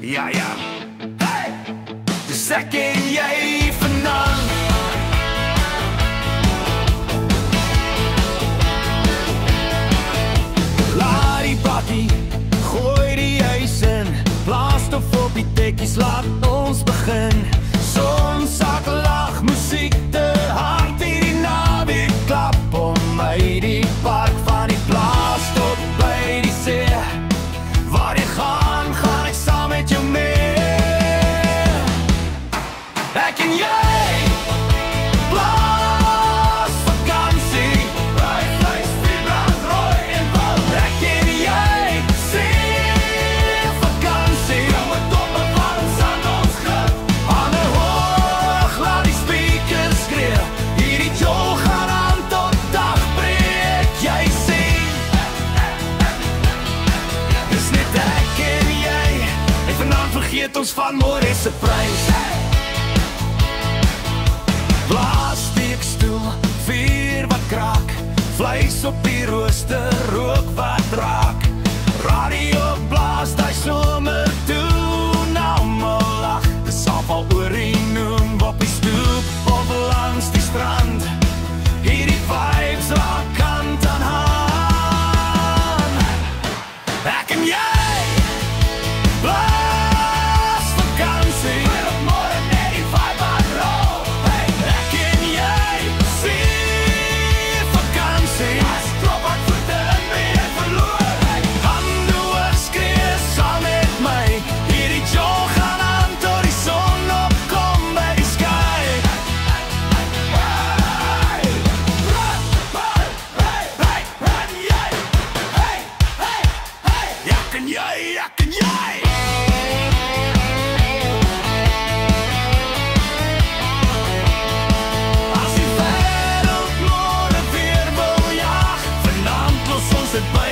Ja, ja. Dus ek en jy vanaand. Laat die bakkie, gooi die huis in, blaas stof op die tekkies, laat ons begin. Son, sak, lag, muziek te hard, hierdie naweek klap om my die park van die plaas tot by die see. Waar jy gaan, gaan ek saam met jou mee. Ek en jy, plaas vakansie, by vleis, brand, rooi en woud. Ek en jy, see vakansie, jou met doppe vans aan ons grip. Hande hoog, laat die speakers skree, hierdie jol gaan aan tot dagbreek. Jy sien, dis net ek en jy, en vanavond vergeet ons van môre se prys. Blaas, steekstoel, vuur wat kraak, vleis op die rooster, rook wat raak. Radio blaas, die somer toe, nou mal lag, dis afval oor die noem, op die stoep of langs die strand. Hierdie vibes raak kant aan hand. Ek en jy, blaas vakansie, weer op môre net die vibe aan rol. Hey, ek en jy, see vakansie, as klop aan voete in weer verloor. Hey, hande hoog skree saam met my, hierdie jol gaan aan tot die son opkom by die sky. Hey, ek en jy, ek en jy. As die wêreld môre weer wil jaag, vanaand los ons dit by